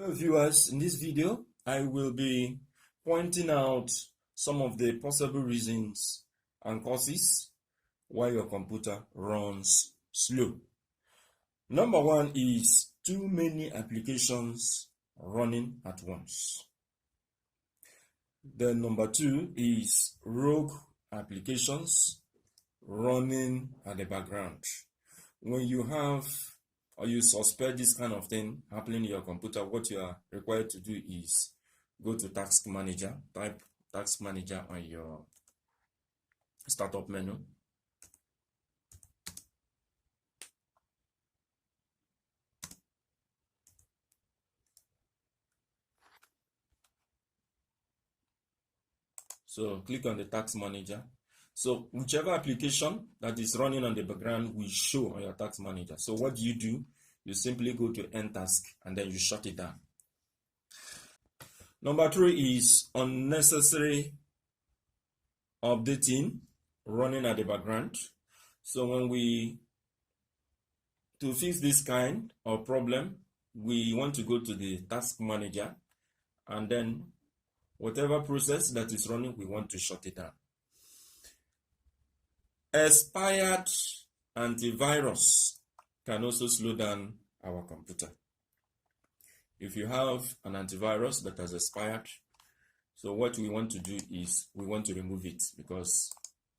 Hello viewers, in this video I will be pointing out some of the possible reasons and causes why your computer runs slow. Number one is too many applications running at once. Then number two is rogue applications running at the background. When you have or you suspect this kind of thing happening in your computer, what you are required to do is go to Task Manager, type Task Manager on your startup menu. So click on the Task Manager. So whichever application that is running on the background will show on your Task Manager. So what do? You simply go to End Task and then you shut it down. Number three is unnecessary updating running at the background. So to fix this kind of problem, we want to go to the Task Manager and then whatever process that is running, we want to shut it down. Expired antivirus can also slow down our computer. If you have an antivirus that has expired, so what we want to do is we want to remove it because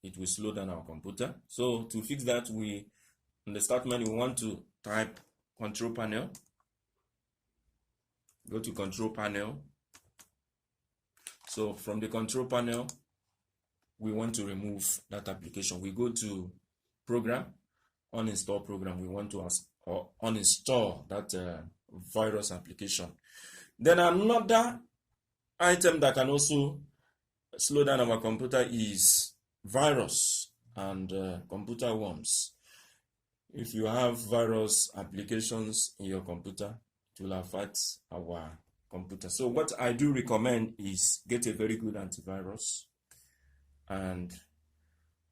it will slow down our computer. So to fix that, in the start menu, we want to type Control Panel. Go to Control Panel. So from the Control Panel, we want to remove that application. We go to Program, Uninstall Program. We want to uninstall that virus application. Then another item that can also slow down our computer is virus and computer worms. If you have virus applications in your computer, it will affect our computer. So what I do recommend is get a very good antivirus and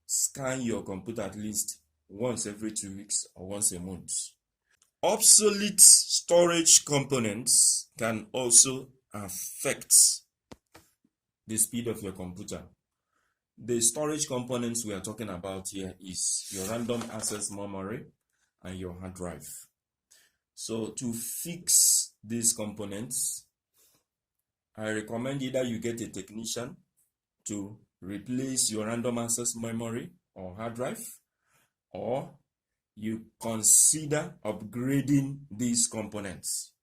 scan your computer at least once every 2 weeks or once a month. Obsolete storage components can also affect the speed of your computer. The storage components we are talking about here is your random access memory and your hard drive. So to fix these components, I recommend either you get a technician to replace your random access memory or hard drive, or you consider upgrading these components.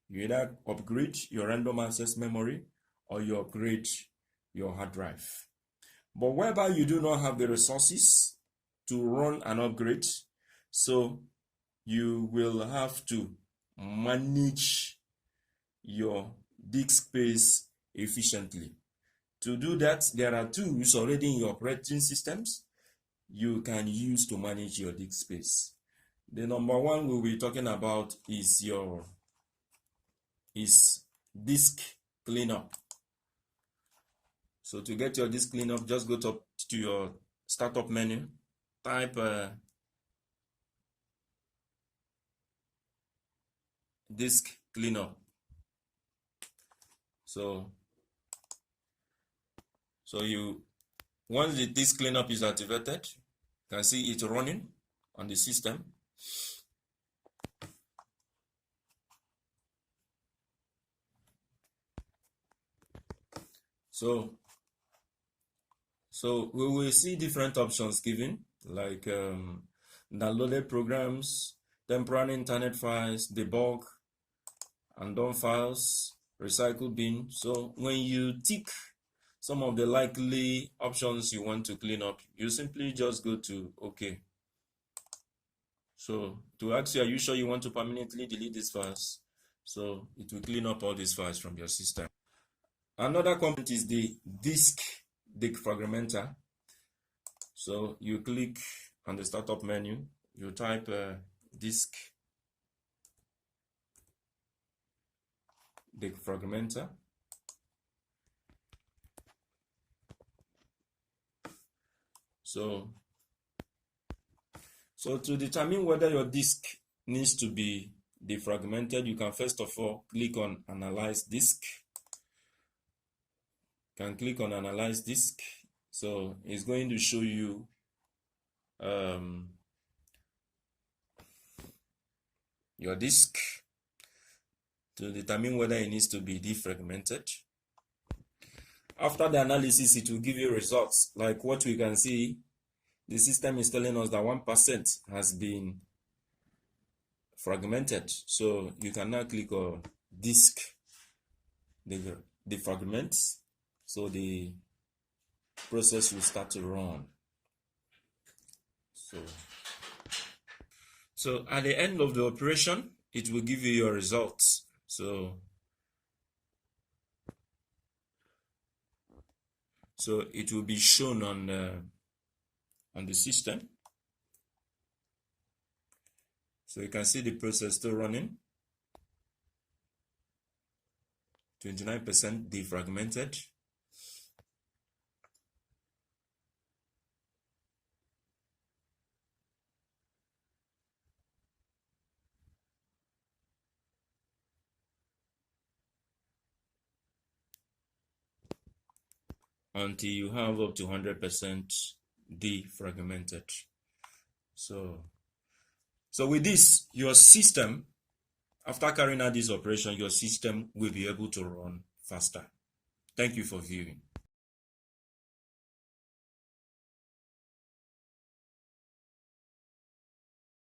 You either upgrade your random access memory or you upgrade your hard drive. But whereby you do not have the resources to run an upgrade, so you will have to manage your disk space efficiently. To do that, there are tools already in your operating systems you can use to manage your disk space. The number one we'll be talking about is disk cleanup. So to get your disk cleanup, just go to your startup menu, type disk cleanup. So once the disk cleanup is activated, you can see it running on the system. So we will see different options given, like downloaded programs, temporary internet files, debug, undone files, recycle bin. So when you tick some of the likely options you want to clean up, you simply just go to OK. So to ask you, are you sure you want to permanently delete these files? So it will clean up all these files from your system. Another component is the disk defragmenter. So you click on the startup menu, you type disk defragmenter. So to determine whether your disk needs to be defragmented, you can first of all click on Analyze Disk. You can click on Analyze Disk. So it's going to show you your disk to determine whether it needs to be defragmented. After the analysis, it will give you results. Like what we can see, the system is telling us that 1% has been fragmented. So you can now click on disk defragment. So the process will start to run. So at the end of the operation, it will give you your results. So it will be shown on the system. So you can see the process still running. 29% defragmented. Until you have up to 100% defragmented. So with this, your system, after carrying out this operation, your system will be able to run faster. Thank you for viewing.